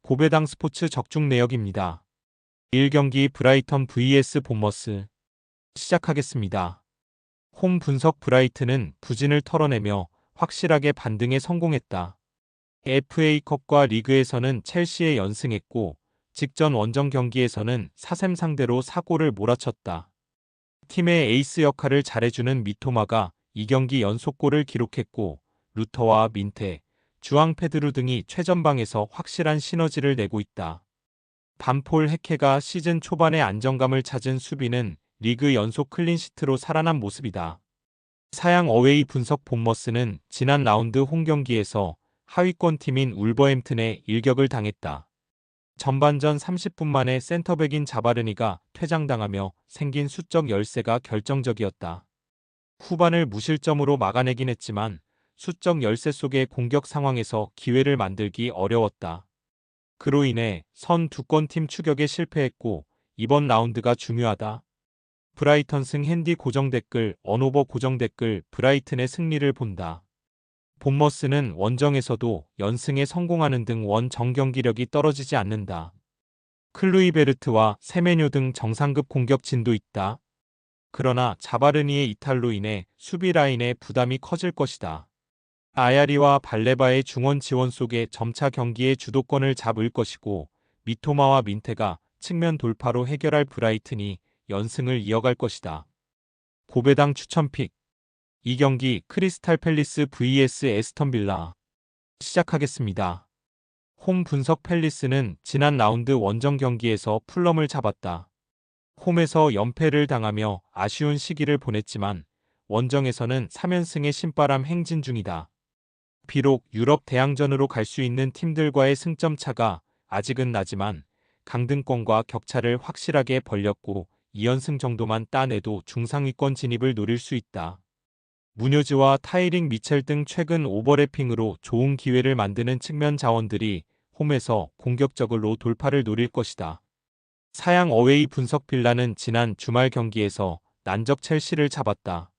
고배당 스포츠 적중 내역입니다. 1경기 브라이턴 vs 본머스 시작하겠습니다. 홈 분석 브라이튼은 부진을 털어내며 확실하게 반등에 성공했다. FA컵과 리그에서는 첼시에 연승했고 직전 원정 경기에서는 사셈 상대로 4골을 몰아쳤다. 팀의 에이스 역할을 잘해주는 미토마가 2경기 연속골을 기록했고 루터와 민테, 주앙 페드루 등이 최전방에서 확실한 시너지를 내고 있다. 반폴 헤케가 시즌 초반에 안정감을 찾은 수비는 리그 연속 클린시트로 살아난 모습이다. 사양 어웨이 분석 본머스는 지난 라운드 홈경기에서 하위권 팀인 울버햄튼에 일격을 당했다. 전반전 30분 만에 센터백인 자바르니가 퇴장당하며 생긴 수적 열세가 결정적이었다. 후반을 무실점으로 막아내긴 했지만 수적 열세 속의 공격 상황에서 기회를 만들기 어려웠다. 그로 인해 선 두 건 팀 추격에 실패했고 이번 라운드가 중요하다. 브라이턴 승 핸디 고정 댓글 언오버 고정 댓글 브라이튼의 승리를 본다. 본머스는 원정에서도 연승에 성공하는 등 원정 경기력이 떨어지지 않는다. 클루이베르트와 세메뇨 등 정상급 공격진도 있다. 그러나 자바르니의 이탈로 인해 수비 라인에 부담이 커질 것이다. 아야리와 발레바의 중원 지원 속에 점차 경기의 주도권을 잡을 것이고 미토마와 민테가 측면 돌파로 해결할 브라이튼이 연승을 이어갈 것이다. 고배당 추천픽 2경기 크리스탈 팰리스 vs 에스턴 빌라 시작하겠습니다. 홈 분석 팰리스는 지난 라운드 원정 경기에서 풀럼을 잡았다. 홈에서 연패를 당하며 아쉬운 시기를 보냈지만 원정에서는 3연승의 신바람 행진 중이다. 비록 유럽 대항전으로 갈 수 있는 팀들과의 승점 차가 아직은 나지만 강등권과 격차를 확실하게 벌렸고 2연승 정도만 따내도 중상위권 진입을 노릴 수 있다. 무뇨즈와 타이릭 미첼 등 최근 오버래핑으로 좋은 기회를 만드는 측면 자원들이 홈에서 공격적으로 돌파를 노릴 것이다. 사양 어웨이 분석 빌라는 지난 주말 경기에서 난적 첼시를 잡았다.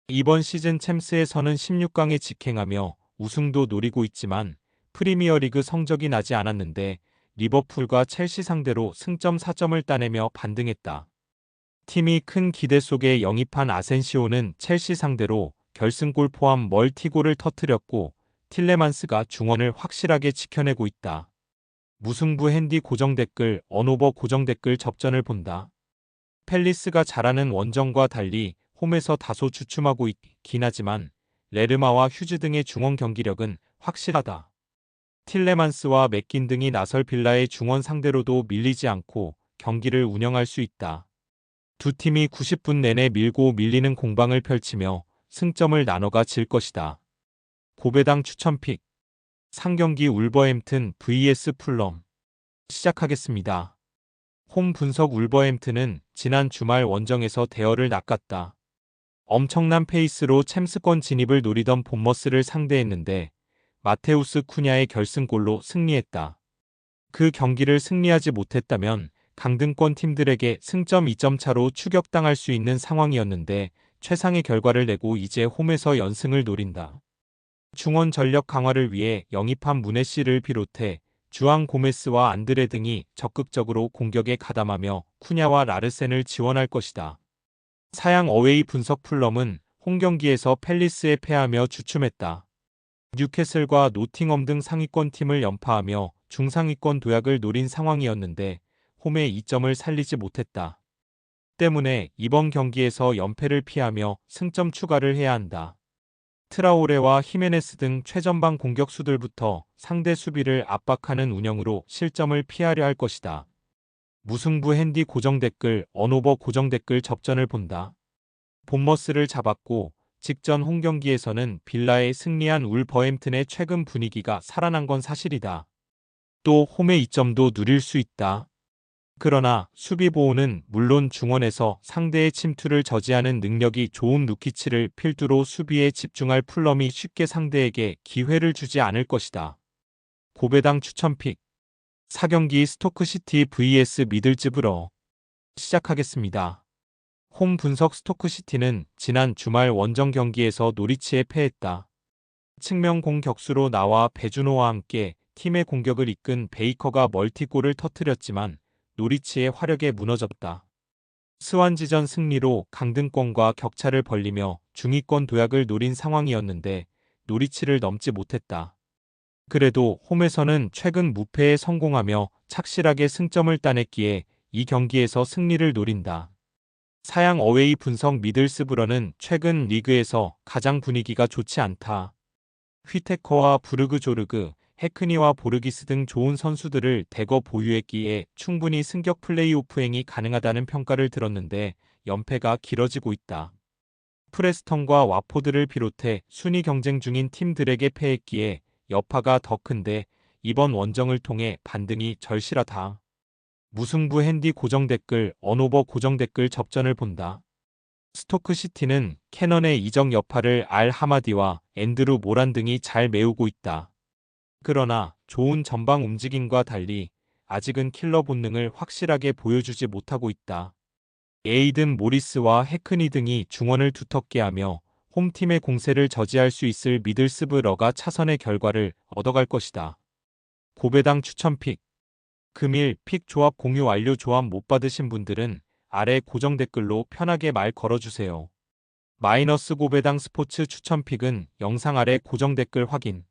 이번 시즌 챔스에서는 16강에 직행하며 우승도 노리고 있지만 프리미어리그 성적이 나지 않았는데 리버풀과 첼시 상대로 승점 4점을 따내며 반등했다. 팀이 큰 기대 속에 영입한 아센시오는 첼시 상대로 결승골 포함 멀티골을 터뜨렸고 틸레만스가 중원을 확실하게 지켜내고 있다. 무승부 핸디 고정 댓글 언오버 고정 댓글 접전을 본다. 팰리스가 잘하는 원정과 달리 홈에서 다소 주춤하고 있긴 하지만 레르마와 휴즈 등의 중원 경기력은 확실하다. 틸레만스와 맥긴 등이 나설 빌라의 중원 상대로도 밀리지 않고 경기를 운영할 수 있다. 두 팀이 90분 내내 밀고 밀리는 공방을 펼치며 승점을 나눠가 질 것이다. 고배당 추천픽 상경기 울버햄튼 vs 풀럼 시작하겠습니다. 홈 분석 울버햄튼은 지난 주말 원정에서 대열을 낚았다. 엄청난 페이스로 챔스권 진입을 노리던 본머스를 상대했는데 마테우스 쿠냐의 결승골로 승리했다. 그 경기를 승리하지 못했다면 강등권 팀들에게 승점 2점 차로 추격당할 수 있는 상황이었는데 최상의 결과를 내고 이제 홈에서 연승을 노린다. 중원 전력 강화를 위해 영입한 무네씨를 비롯해 주앙 고메스와 안드레 등이 적극적으로 공격에 가담하며 쿠냐와 라르센을 지원할 것이다. 사양 어웨이 분석 풀럼은 홈경기에서 팰리스에 패하며 주춤했다. 뉴캐슬과 노팅엄 등 상위권 팀을 연파하며 중상위권 도약을 노린 상황이었는데 홈에 2점을 살리지 못했다. 때문에 이번 경기에서 연패를 피하며 승점 추가를 해야 한다. 트라오레와 히메네스 등 최전방 공격수들부터 상대 수비를 압박하는 운영으로 실점을 피하려 할 것이다. 무승부 핸디 고정 댓글 언오버 고정 댓글 접전을 본다. 본머스를 잡았고 직전 홈경기에서는 빌라에 승리한 울버햄튼의 최근 분위기가 살아난 건 사실이다. 또 홈의 2점도 누릴 수 있다. 그러나 수비 보호는 물론 중원에서 상대의 침투를 저지하는 능력이 좋은 루키치를 필두로 수비에 집중할 풀럼이 쉽게 상대에게 기회를 주지 않을 것이다. 고배당 추천픽 4경기 스토크시티 vs 미들즈브러 시작하겠습니다. 홈 분석 스토크시티는 지난 주말 원정 경기에서 노리치에 패했다. 측면 공격수로 나와 베주노와 함께 팀의 공격을 이끈 베이커가 멀티골을 터뜨렸지만 노리치의 화력에 무너졌다. 스완지전 승리로 강등권과 격차를 벌리며 중위권 도약을 노린 상황이었는데 노리치를 넘지 못했다. 그래도 홈에서는 최근 무패에 성공하며 착실하게 승점을 따냈기에 이 경기에서 승리를 노린다. 사양 어웨이 분석 미들스브러는 최근 리그에서 가장 분위기가 좋지 않다. 휘테커와 부르그조르그, 헤크니와 보르기스 등 좋은 선수들을 대거 보유했기에 충분히 승격 플레이오프행이 가능하다는 평가를 들었는데 연패가 길어지고 있다. 프레스턴과 와포드를 비롯해 순위 경쟁 중인 팀들에게 패했기에 여파가 더 큰데 이번 원정을 통해 반등이 절실하다. 무승부 핸디 고정 댓글, 언오버 고정 댓글 접전을 본다. 스토크시티는 캐넌의 이적 여파를 알 하마디와 앤드루 모란 등이 잘 메우고 있다. 그러나 좋은 전방 움직임과 달리 아직은 킬러 본능을 확실하게 보여주지 못하고 있다. 에이든 모리스와 해크니 등이 중원을 두텁게 하며 홈팀의 공세를 저지할 수 있을 미들스브러가 차선의 결과를 얻어갈 것이다. 고배당 추천픽. 금일 픽 조합 공유 완료. 조합 못 받으신 분들은 아래 고정 댓글로 편하게 말 걸어주세요. 마이너스 고배당 스포츠 추천픽은 영상 아래 고정 댓글 확인.